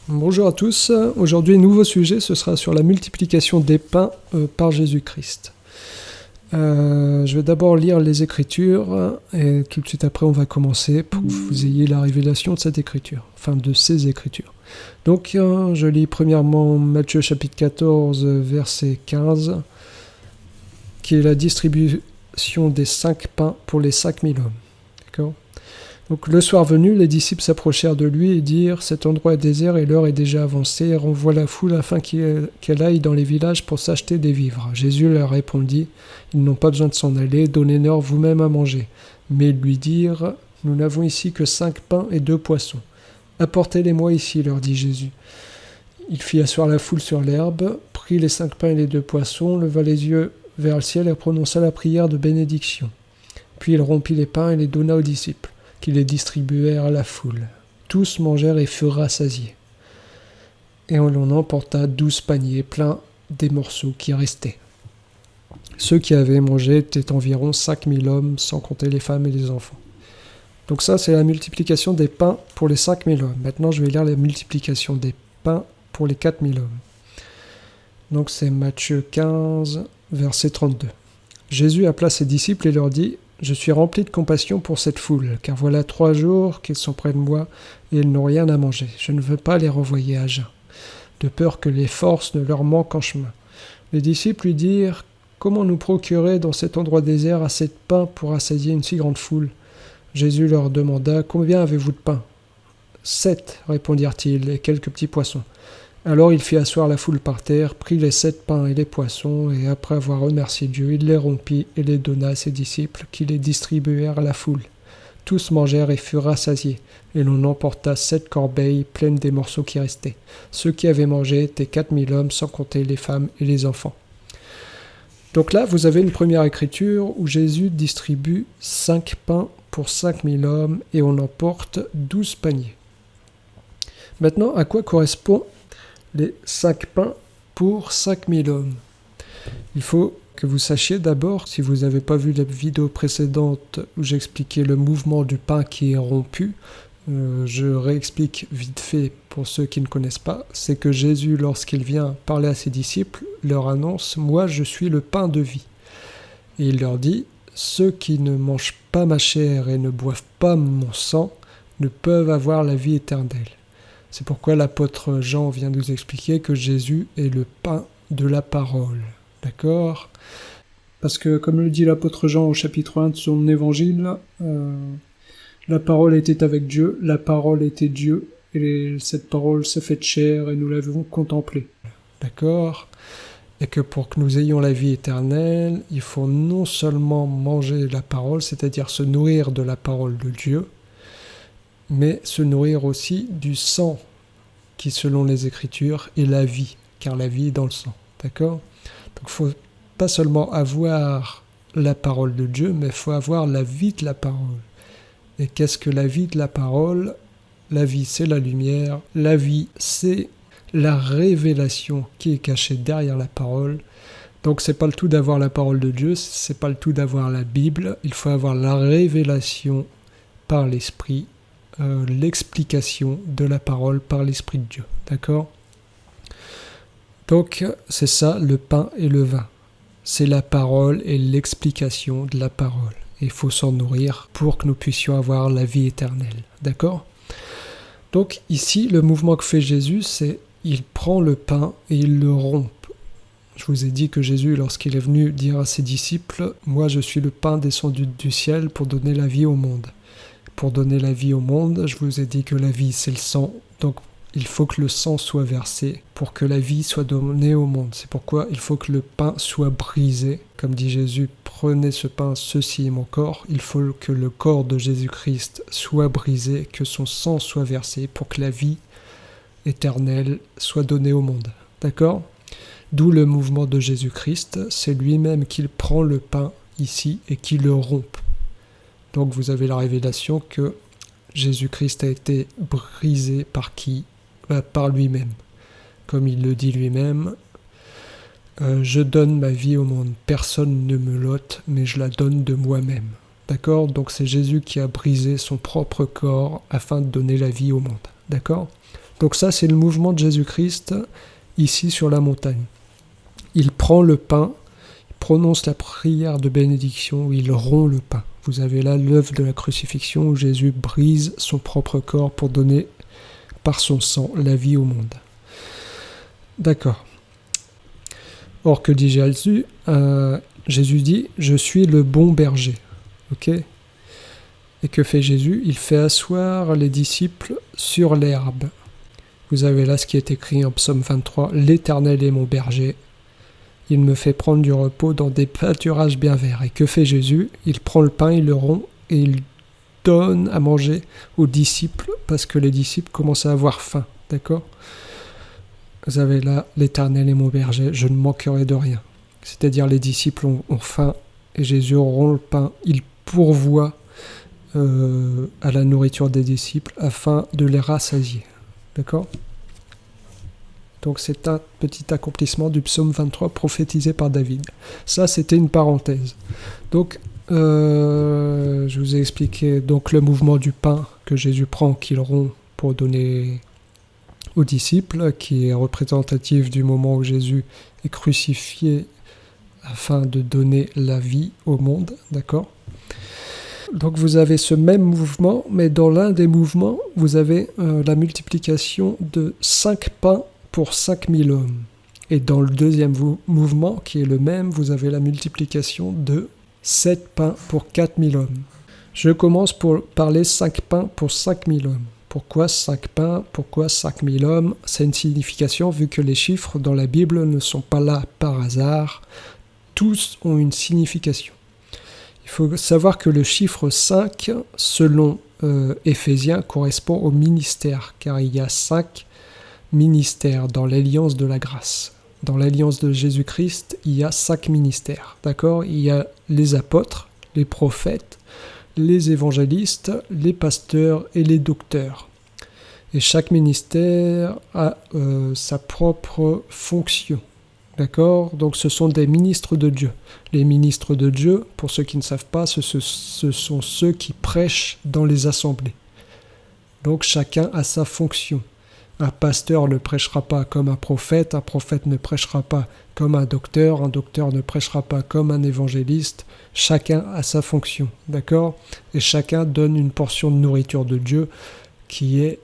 Bonjour à tous, aujourd'hui nouveau sujet, ce sera sur la multiplication des pains par Jésus-Christ. Je vais d'abord lire les Écritures et tout de suite après on va commencer pour que vous ayez la révélation de cette Écriture, enfin de ces Écritures. Donc je lis premièrement Matthieu chapitre 14 verset 15 qui est la distribution des 5 pains pour les 5000 hommes. D'accord ? Donc le soir venu, les disciples s'approchèrent de lui et dirent « Cet endroit est désert et l'heure est déjà avancée, renvoie la foule afin qu'elle aille dans les villages pour s'acheter des vivres. » Jésus leur répondit « Ils n'ont pas besoin de s'en aller, donnez-leur vous-même à manger. » Mais ils lui dirent « Nous n'avons ici que 5 pains et 2 poissons. »« Apportez-les-moi ici, leur dit Jésus. » Il fit asseoir la foule sur l'herbe, prit les 5 pains et les 2 poissons, leva les yeux vers le ciel et prononça la prière de bénédiction. Puis il rompit les pains et les donna aux disciples, qui les distribuèrent à la foule. Tous mangèrent et furent rassasiés. Et on en emporta 12 paniers pleins des morceaux qui restaient. Ceux qui avaient mangé étaient environ 5000 hommes, sans compter les femmes et les enfants. Donc ça, c'est la multiplication des pains pour les 5000 hommes. Maintenant, je vais lire la multiplication des pains pour les 4000 hommes. Donc c'est Matthieu 15, verset 32. Jésus appela ses disciples et leur dit « Je suis rempli de compassion pour cette foule, car voilà 3 jours qu'ils sont près de moi et ils n'ont rien à manger. Je ne veux pas les renvoyer à jeun, de peur que les forces ne leur manquent en chemin. » Les disciples lui dirent « Comment nous procurer dans cet endroit désert assez de pain pour rassasier une si grande foule ?» Jésus leur demanda « Combien avez-vous de pain ?» « 7, répondirent-ils, et quelques petits poissons. » Alors il fit asseoir la foule par terre, prit les 7 pains et les poissons, et après avoir remercié Dieu, il les rompit et les donna à ses disciples, qui les distribuèrent à la foule. Tous mangèrent et furent rassasiés, et l'on emporta 7 corbeilles pleines des morceaux qui restaient. Ceux qui avaient mangé étaient 4000 hommes, sans compter les femmes et les enfants. Donc là, vous avez une première écriture où Jésus distribue 5 pains pour 5000 hommes, et on emporte 12 paniers. Maintenant, à quoi correspond les 5 pains pour 5000 hommes. Il faut que vous sachiez d'abord, si vous n'avez pas vu la vidéo précédente où j'expliquais le mouvement du pain qui est rompu, je réexplique vite fait pour ceux qui ne connaissent pas, c'est que Jésus, lorsqu'il vient parler à ses disciples, leur annonce « Moi, je suis le pain de vie ». Et il leur dit « Ceux qui ne mangent pas ma chair et ne boivent pas mon sang ne peuvent avoir la vie éternelle. » C'est pourquoi l'apôtre Jean vient nous expliquer que Jésus est le pain de la parole. D'accord ? Parce que, comme le dit l'apôtre Jean au chapitre 1 de son évangile, la parole était avec Dieu, la parole était Dieu, et cette parole s'est faite chair et nous l'avons contemplée. D'accord ? Et que pour que nous ayons la vie éternelle, il faut non seulement manger la parole, c'est-à-dire se nourrir de la parole de Dieu, mais se nourrir aussi du sang qui, selon les Écritures, est la vie, car la vie est dans le sang. D'accord ? Donc il ne faut pas seulement avoir la parole de Dieu, mais il faut avoir la vie de la parole. Et qu'est-ce que la vie de la parole ? La vie, c'est la lumière. La vie, c'est la révélation qui est cachée derrière la parole. Donc c'est pas le tout d'avoir la parole de Dieu, c'est pas le tout d'avoir la Bible. Il faut avoir la révélation par l'Esprit, l'explication de la parole par l'Esprit de Dieu. D'accord ? Donc, c'est ça, le pain et le vin. C'est la parole et l'explication de la parole. Il faut s'en nourrir pour que nous puissions avoir la vie éternelle. D'accord ? Donc, ici, le mouvement que fait Jésus, c'est il prend le pain et il le rompt. Je vous ai dit que Jésus, lorsqu'il est venu dire à ses disciples « Moi, je suis le pain descendu du ciel pour donner la vie au monde ». Pour donner la vie au monde, je vous ai dit que la vie, c'est le sang. Donc, il faut que le sang soit versé pour que la vie soit donnée au monde. C'est pourquoi il faut que le pain soit brisé. Comme dit Jésus, prenez ce pain, ceci est mon corps. Il faut que le corps de Jésus-Christ soit brisé, que son sang soit versé pour que la vie éternelle soit donnée au monde. D'accord ? D'où le mouvement de Jésus-Christ. C'est lui-même qui prend le pain ici et qui le rompt. Donc vous avez la révélation que Jésus-Christ a été brisé par qui ? Par lui-même. Comme il le dit lui-même, je donne ma vie au monde. Personne ne me l'ôte, mais je la donne de moi-même. D'accord ? Donc c'est Jésus qui a brisé son propre corps afin de donner la vie au monde. D'accord ? Donc ça, c'est le mouvement de Jésus-Christ ici sur la montagne. Il prend le pain, il prononce la prière de bénédiction, il rompt le pain. Vous avez là l'œuvre de la crucifixion où Jésus brise son propre corps pour donner par son sang la vie au monde. D'accord. Or, que dit Jésus ? Jésus dit « Je suis le bon berger ». Ok ? Et que fait Jésus ? Il fait asseoir les disciples sur l'herbe. Vous avez là ce qui est écrit en psaume 23 « L'Éternel est mon berger. Il me fait prendre du repos dans des pâturages bien verts. » Et que fait Jésus ? Il prend le pain, il le rompt et il donne à manger aux disciples parce que les disciples commencent à avoir faim. D'accord ? Vous avez là « L'Éternel est mon berger, je ne manquerai de rien. » C'est-à-dire les disciples ont faim et Jésus rompt le pain. Il pourvoit à la nourriture des disciples afin de les rassasier. D'accord ? Donc c'est un petit accomplissement du psaume 23 prophétisé par David. Ça, c'était une parenthèse. Donc, je vous ai expliqué donc, le mouvement du pain que Jésus prend, qu'il rompt pour donner aux disciples, qui est représentatif du moment où Jésus est crucifié afin de donner la vie au monde. D'accord ? Donc vous avez ce même mouvement, mais dans l'un des mouvements, vous avez la multiplication de 5 pains pour 5000 hommes. Et dans le deuxième mouvement, qui est le même, vous avez la multiplication de 7 pains pour 4000 hommes. Je commence par les 5 pains pour 5000 hommes. Pourquoi 5 pains ? Pourquoi 5000 hommes ? C'est une signification vu que les chiffres dans la Bible ne sont pas là par hasard. Tous ont une signification. Il faut savoir que le chiffre 5, selon Éphésiens, correspond au ministère, car il y a 5 ministères dans l'alliance de la grâce. Dans l'alliance de Jésus-Christ, il y a 5 ministères. D'accord ? Il y a les apôtres, les prophètes, les évangélistes, les pasteurs et les docteurs. Et chaque ministère a sa propre fonction. D'accord ? Donc ce sont des ministres de Dieu. Les ministres de Dieu, pour ceux qui ne savent pas, ce sont ceux qui prêchent dans les assemblées. Donc chacun a sa fonction. Un pasteur ne prêchera pas comme un prophète ne prêchera pas comme un docteur ne prêchera pas comme un évangéliste. Chacun a sa fonction, d'accord ? Et chacun donne une portion de nourriture de Dieu qui est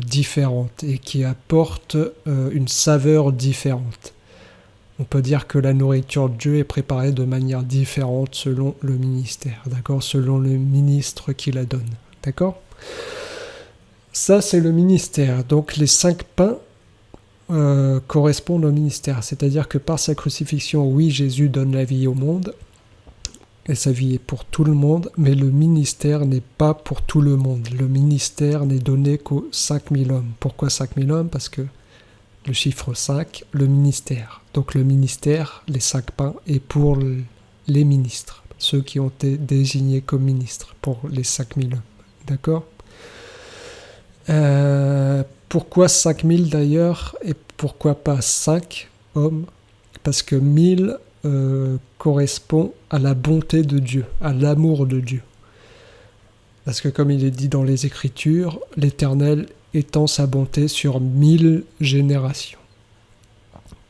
différente et qui apporte une saveur différente. On peut dire que la nourriture de Dieu est préparée de manière différente selon le ministère, d'accord ? Selon le ministre qui la donne, d'accord ? Ça, c'est le ministère. Donc, les 5 pains correspondent au ministère. C'est-à-dire que par sa crucifixion, oui, Jésus donne la vie au monde, et sa vie est pour tout le monde, mais le ministère n'est pas pour tout le monde. Le ministère n'est donné qu'aux 5000 hommes. Pourquoi 5000 hommes ? Parce que le chiffre 5, le ministère. Donc, le ministère, les 5 pains, est pour les ministres, ceux qui ont été désignés comme ministres pour les 5000 hommes. D'accord ? Pourquoi 5000 d'ailleurs et pourquoi pas 5 hommes ? Parce que 1000 correspond à la bonté de Dieu, à l'amour de Dieu. Parce que comme il est dit dans les Écritures, l'Éternel étend sa bonté sur 1000 générations.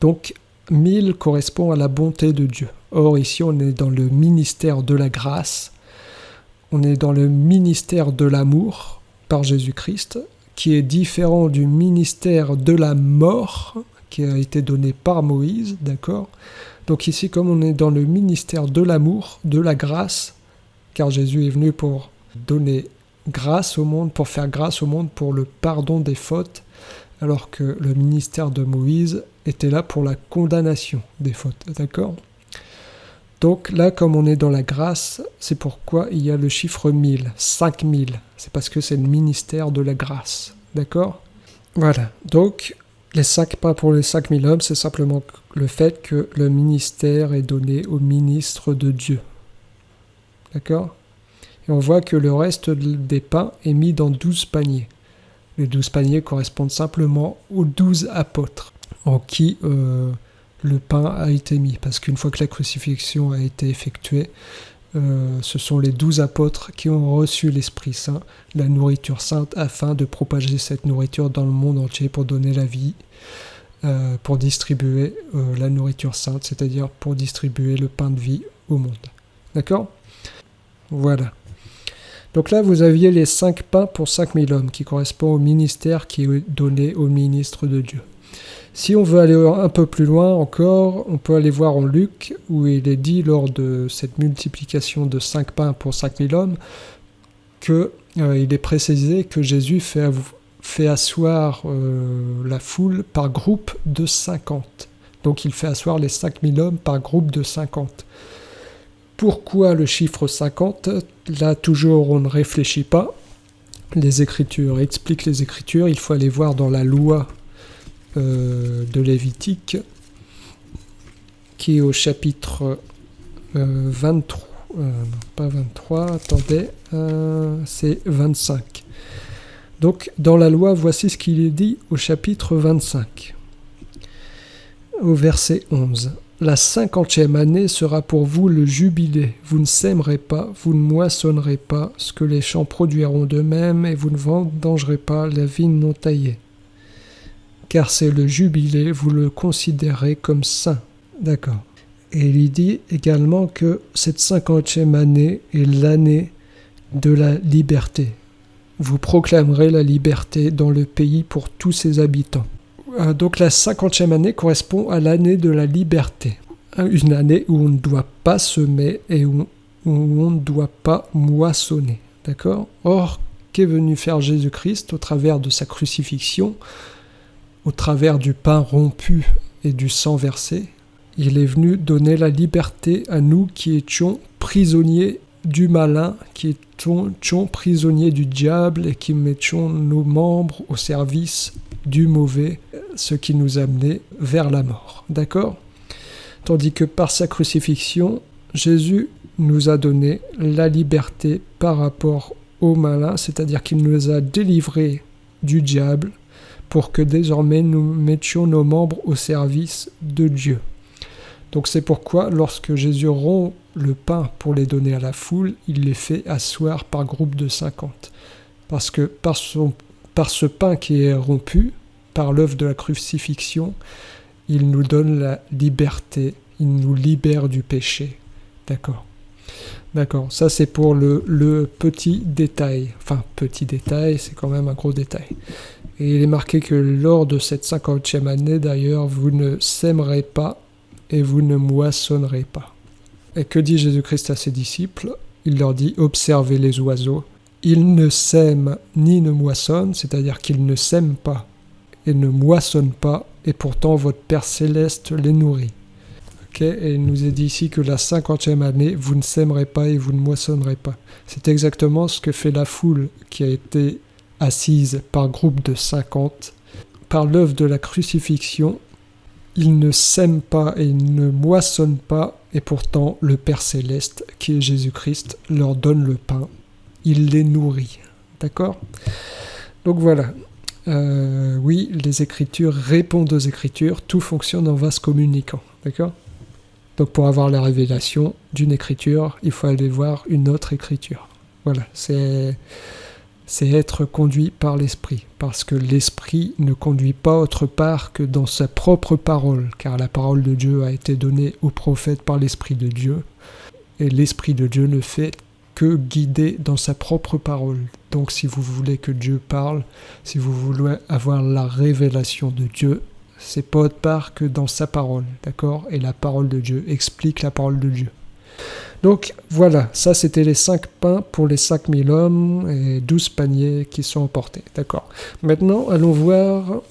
Donc 1000 correspond à la bonté de Dieu. Or ici on est dans le ministère de la grâce, on est dans le ministère de l'amour, par Jésus-Christ, qui est différent du ministère de la mort qui a été donné par Moïse, d'accord ? Donc ici, comme on est dans le ministère de l'amour, de la grâce, car Jésus est venu pour donner grâce au monde, pour faire grâce au monde, pour le pardon des fautes, alors que le ministère de Moïse était là pour la condamnation des fautes, d'accord ? Donc là, comme on est dans la grâce, c'est pourquoi il y a le chiffre 1000, 5000. C'est parce que c'est le ministère de la grâce. D'accord ? Voilà. Donc, les 5 pains pour les 5000 hommes, c'est simplement le fait que le ministère est donné au ministre de Dieu. D'accord ? Et on voit que le reste des pains est mis dans 12 paniers. Les 12 paniers correspondent simplement aux 12 apôtres en qui le pain a été mis, parce qu'une fois que la crucifixion a été effectuée, ce sont les 12 apôtres qui ont reçu l'Esprit Saint, la nourriture sainte, afin de propager cette nourriture dans le monde entier pour donner la vie, pour distribuer la nourriture sainte, c'est-à-dire pour distribuer le pain de vie au monde. D'accord ? Voilà. Donc là, vous aviez les 5 pains pour 5000 hommes, qui correspond au ministère qui est donné au ministre de Dieu. Si on veut aller un peu plus loin encore, on peut aller voir en Luc, où il est dit lors de cette multiplication de 5 pains pour 5000 hommes, qu'il est précisé que Jésus fait asseoir la foule par groupe de 50. Donc il fait asseoir les 5000 hommes par groupe de 50. Pourquoi le chiffre 50 ? Là, toujours, on ne réfléchit pas. Les Écritures expliquent les Écritures. Il faut aller voir dans la loi de Lévitique, qui est au chapitre 23. Pas 23, attendez, c'est 25. Donc, dans la loi, voici ce qu'il est dit au chapitre 25, au verset 11. La 50e année sera pour vous le jubilé. Vous ne sèmerez pas, vous ne moissonnerez pas ce que les champs produiront d'eux-mêmes, et vous ne vendangerez pas la vigne non taillée. Car c'est le jubilé, vous le considérez comme saint. D'accord. Et il dit également que cette 50e année est l'année de la liberté. Vous proclamerez la liberté dans le pays pour tous ses habitants. Donc la 50e année correspond à l'année de la liberté. Une année où on ne doit pas semer et où on ne doit pas moissonner. D'accord ? Or, qu'est venu faire Jésus-Christ au travers de sa crucifixion, au travers du pain rompu et du sang versé ? Il est venu donner la liberté à nous qui étions prisonniers du malin, qui étions prisonniers du diable et qui mettions nos membres au service du mauvais, ce qui nous amenait vers la mort. D'accord ? Tandis que par sa crucifixion, Jésus nous a donné la liberté par rapport au malin, c'est-à-dire qu'il nous a délivrés du diable pour que désormais nous mettions nos membres au service de Dieu. Donc c'est pourquoi lorsque Jésus rompt le pain pour les donner à la foule, il les fait asseoir par groupe de 50. Parce que par ce pain qui est rompu, par l'œuvre de la crucifixion, il nous donne la liberté, il nous libère du péché. D'accord. D'accord, ça c'est pour le petit détail. Enfin, petit détail, c'est quand même un gros détail. Et il est marqué que lors de cette 50e année, d'ailleurs, vous ne sèmerez pas et vous ne moissonnerez pas. Et que dit Jésus-Christ à ses disciples ? Il leur dit « Observez les oiseaux. Ils ne sèment ni ne moissonnent, c'est-à-dire qu'ils ne sèment pas et ne moissonnent pas, et pourtant votre Père Céleste les nourrit. » Et il nous est dit ici que la 50e année, vous ne sèmerez pas et vous ne moissonnerez pas. C'est exactement ce que fait la foule qui a été assise par groupe de 50. Par l'œuvre de la crucifixion, ils ne sèment pas et ils ne moissonnent pas, et pourtant le Père Céleste, qui est Jésus-Christ, leur donne le pain. Il les nourrit. D'accord ? Donc voilà. Oui, les Écritures répondent aux Écritures. Tout fonctionne en vase communicant. D'accord ? Donc pour avoir la révélation d'une Écriture, il faut aller voir une autre Écriture. Voilà, c'est être conduit par l'Esprit, parce que l'Esprit ne conduit pas autre part que dans sa propre parole, car la parole de Dieu a été donnée aux prophètes par l'Esprit de Dieu, et l'Esprit de Dieu ne fait que guider dans sa propre parole. Donc si vous voulez que Dieu parle, si vous voulez avoir la révélation de Dieu, c'est pas autre part que dans sa parole, d'accord ? Et la parole de Dieu explique la parole de Dieu. Donc voilà, ça c'était les 5 pains pour les 5000 hommes et 12 paniers qui sont emportés, d'accord ? Maintenant, allons voir,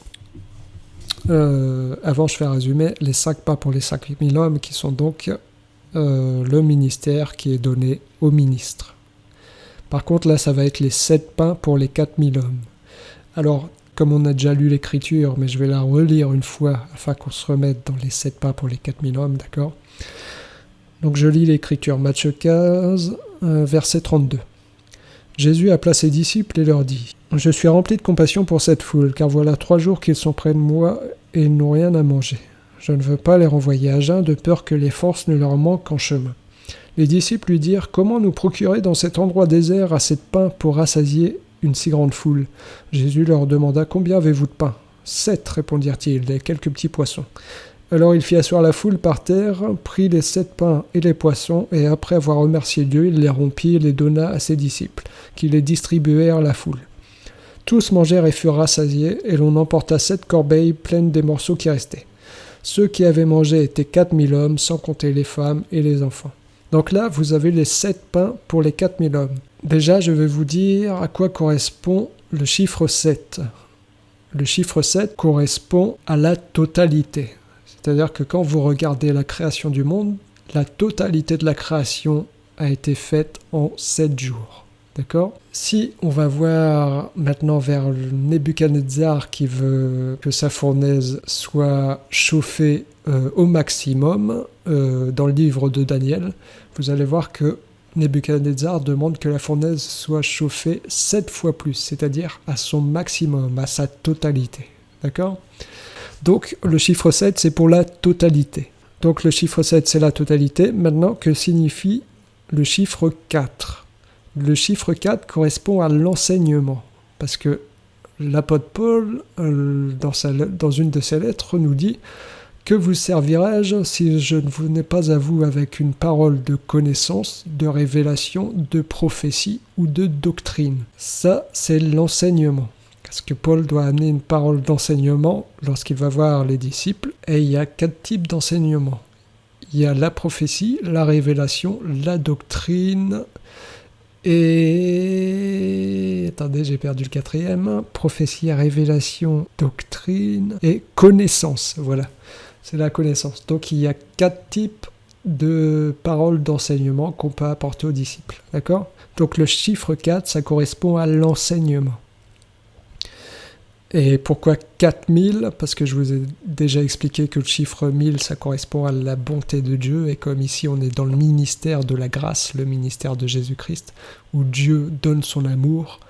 avant je fais un résumé, les 5 pains pour les 5000 hommes qui sont donc le ministère qui est donné au ministre. Par contre là, ça va être les 7 pains pour les 4000 hommes. Alors, comme on a déjà lu l'Écriture, mais je vais la relire une fois afin qu'on se remette dans les 7 pains pour les 4000 hommes, d'accord ? Donc je lis l'Écriture, Matthieu 15, verset 32. Jésus appela ses disciples et leur dit « Je suis rempli de compassion pour cette foule, car voilà 3 jours qu'ils sont près de moi et ils n'ont rien à manger. Je ne veux pas les renvoyer à jeun, de peur que les forces ne leur manquent en chemin. Les disciples lui dirent : « Comment nous procurer dans cet endroit désert assez de pain pour rassasier une si grande foule ?» Jésus leur demanda : « Combien avez-vous de pain ? » « 7, répondirent-ils, et quelques petits poissons. » Alors il fit asseoir la foule par terre, prit les 7 pains et les poissons, et après avoir remercié Dieu, il les rompit et les donna à ses disciples, qui les distribuèrent à la foule. Tous mangèrent et furent rassasiés, et l'on emporta 7 corbeilles pleines des morceaux qui restaient. Ceux qui avaient mangé étaient 4000 hommes, sans compter les femmes et les enfants. Donc là, vous avez les 7 pains pour les 4000 hommes. Déjà, je vais vous dire à quoi correspond le chiffre 7. Le chiffre 7 correspond à la totalité. C'est-à-dire que quand vous regardez la création du monde, la totalité de la création a été faite en 7 jours. D'accord ? Si on va voir maintenant vers Nebuchadnezzar qui veut que sa fournaise soit chauffée au maximum, dans le livre de Daniel, vous allez voir que Nebuchadnezzar demande que la fournaise soit chauffée 7 fois plus, c'est-à-dire à son maximum, à sa totalité. D'accord ? Donc le chiffre 7, c'est pour la totalité. Donc le chiffre 7, c'est la totalité. Maintenant, que signifie le chiffre 4 ? Le chiffre 4 correspond à l'enseignement. Parce que l'apôtre Paul, dans une de ses lettres, nous dit « Que vous servirai-je si je ne venais pas à vous avec une parole de connaissance, de révélation, de prophétie ou de doctrine ?» Ça, c'est l'enseignement. Parce que Paul doit amener une parole d'enseignement lorsqu'il va voir les disciples. Et il y a 4 types d'enseignement. Il y a la prophétie, la révélation, la doctrine et... Attendez, j'ai perdu le 4e. Prophétie, révélation, doctrine et connaissance. Voilà, c'est la connaissance. Donc il y a 4 types de paroles d'enseignement qu'on peut apporter aux disciples. D'accord ? Donc le chiffre 4, ça correspond à l'enseignement. Et pourquoi 4000 ? Parce que je vous ai déjà expliqué que le chiffre 1000, ça correspond à la bonté de Dieu. Et comme ici, on est dans le ministère de la grâce, le ministère de Jésus-Christ, où Dieu donne son amour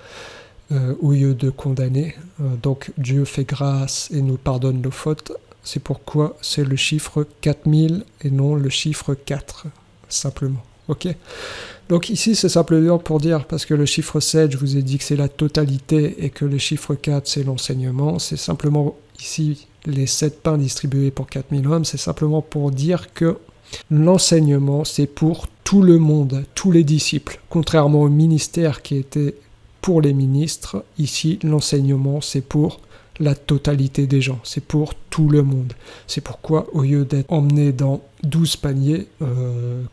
au lieu de condamner. Donc Dieu fait grâce et nous pardonne nos fautes. C'est pourquoi c'est le chiffre 4000 et non le chiffre 4, simplement. Ok ? Donc ici, c'est simplement pour dire, parce que le chiffre 7, je vous ai dit que c'est la totalité et que le chiffre 4, c'est l'enseignement. C'est simplement ici, les 7 pains distribués pour 4000 hommes, c'est simplement pour dire que l'enseignement, c'est pour tout le monde, tous les disciples. Contrairement au ministère qui était pour les ministres, ici, l'enseignement, c'est pour la totalité des gens, c'est pour tout le monde. C'est pourquoi, au lieu d'être emmené dans 12 paniers,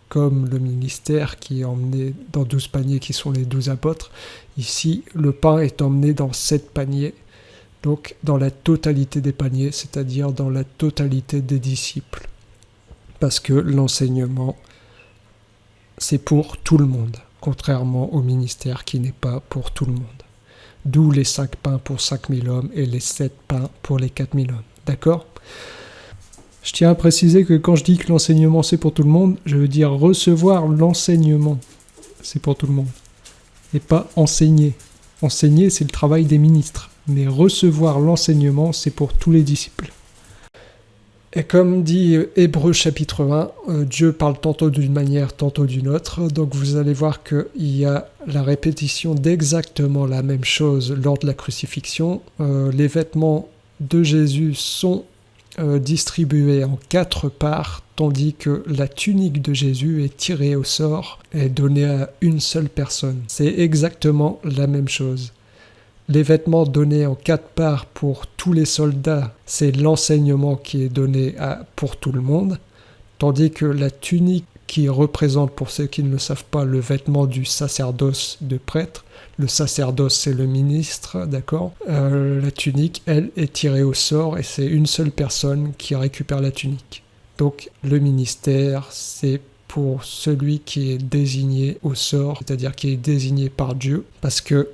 comme le ministère qui est emmené dans 12 paniers qui sont les 12 apôtres, ici, le pain est emmené dans 7 paniers, donc dans la totalité des paniers, c'est-à-dire dans la totalité des disciples. Parce que l'enseignement, c'est pour tout le monde, contrairement au ministère qui n'est pas pour tout le monde. D'où les 5 pains pour 5000 hommes et les 7 pains pour les 4000 hommes. D'accord ? Je tiens à préciser que quand je dis que l'enseignement c'est pour tout le monde, je veux dire recevoir l'enseignement, c'est pour tout le monde. Et pas enseigner. Enseigner, c'est le travail des ministres. Mais recevoir l'enseignement, c'est pour tous les disciples. Et comme dit Hébreux chapitre 1, Dieu parle tantôt d'une manière, tantôt d'une autre. Donc vous allez voir qu'il y a la répétition d'exactement la même chose lors de la crucifixion. Les vêtements de Jésus sont distribués en 4 parts, tandis que la tunique de Jésus est tirée au sort et donnée à une seule personne. C'est exactement la même chose. Les vêtements donnés en 4 parts pour tous les soldats, c'est l'enseignement qui est donné pour tout le monde, tandis que la tunique qui représente, pour ceux qui ne le savent pas, le vêtement du sacerdoce de prêtre, le sacerdoce c'est le ministre, d'accord ? La tunique, elle, est tirée au sort et c'est une seule personne qui récupère la tunique. Donc le ministère, c'est pour celui qui est désigné au sort, c'est-à-dire qui est désigné par Dieu, parce que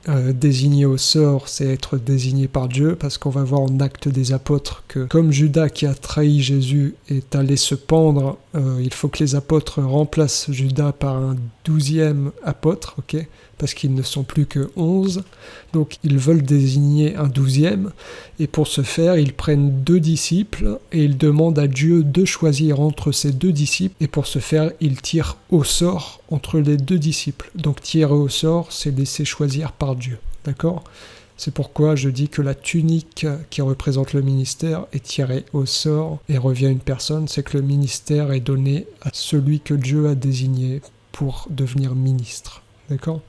désigné au sort, c'est être désigné par Dieu, parce qu'on va voir en Actes des Apôtres que comme Judas qui a trahi Jésus est allé se pendre, il faut que les apôtres remplacent Judas par un 12e apôtre, ok, parce qu'ils ne sont plus que 11, donc ils veulent désigner un 12e, et pour ce faire, ils prennent 2 disciples, et ils demandent à Dieu de choisir entre ces 2 disciples, et pour ce faire, ils tirent au sort entre les 2 disciples. Donc tirer au sort, c'est laisser choisir par Dieu, d'accord ? C'est pourquoi je dis que la tunique qui représente le ministère est tirée au sort et revient à une personne, c'est que le ministère est donné à celui que Dieu a désigné pour devenir ministre, d'accord ?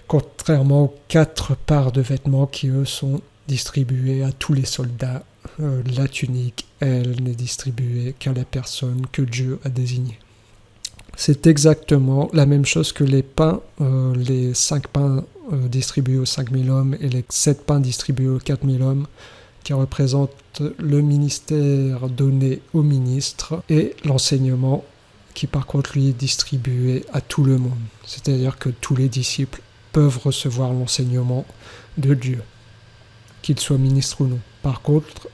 Contrairement aux 4 paires de vêtements qui, eux, sont distribués à tous les soldats, la tunique, elle, n'est distribuée qu'à la personne que Dieu a désignée. C'est exactement la même chose que les pains, les 5 pains distribués aux 5000 hommes et les 7 pains distribués aux 4000 hommes, qui représentent le ministère donné au ministre, et l'enseignement qui par contre lui est distribué à tout le monde. C'est-à-dire que tous les disciples peuvent recevoir l'enseignement de Dieu, qu'ils soient ministres ou non. Par contre,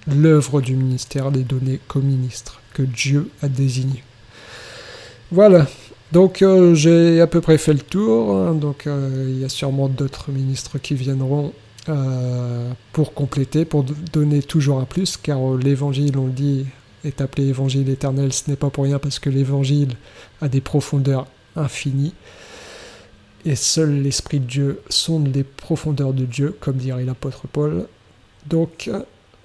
l'œuvre du ministère est donnée qu'au ministre, que Dieu a désigné. Voilà, donc j'ai à peu près fait le tour, hein, donc il y a sûrement d'autres ministres qui viendront pour compléter, pour donner toujours un plus, car l'évangile, on le dit, est appelé évangile éternel, ce n'est pas pour rien, parce que l'évangile a des profondeurs infinies, et seul l'Esprit de Dieu sonde les profondeurs de Dieu, comme dirait l'apôtre Paul. Donc,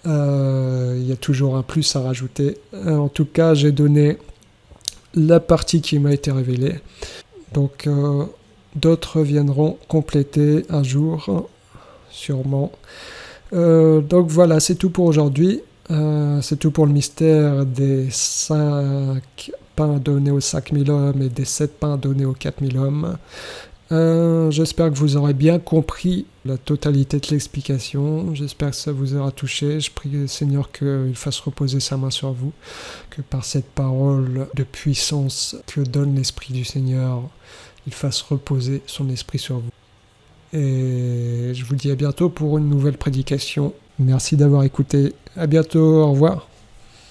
il y a toujours un plus à rajouter. En tout cas, j'ai donné la partie qui m'a été révélée. Donc, d'autres viendront compléter un jour, sûrement. Donc voilà, c'est tout pour aujourd'hui. C'est tout pour le mystère des 5 pains donnés aux 5000 hommes et des 7 pains donnés aux 4000 hommes. J'espère que vous aurez bien compris la totalité de l'explication. J'espère que ça vous aura touché. Je prie le Seigneur qu'il fasse reposer sa main sur vous, que par cette parole de puissance que donne l'Esprit du Seigneur, il fasse reposer son esprit sur vous. Et je vous dis à bientôt pour une nouvelle prédication. Merci d'avoir écouté. À bientôt, au revoir.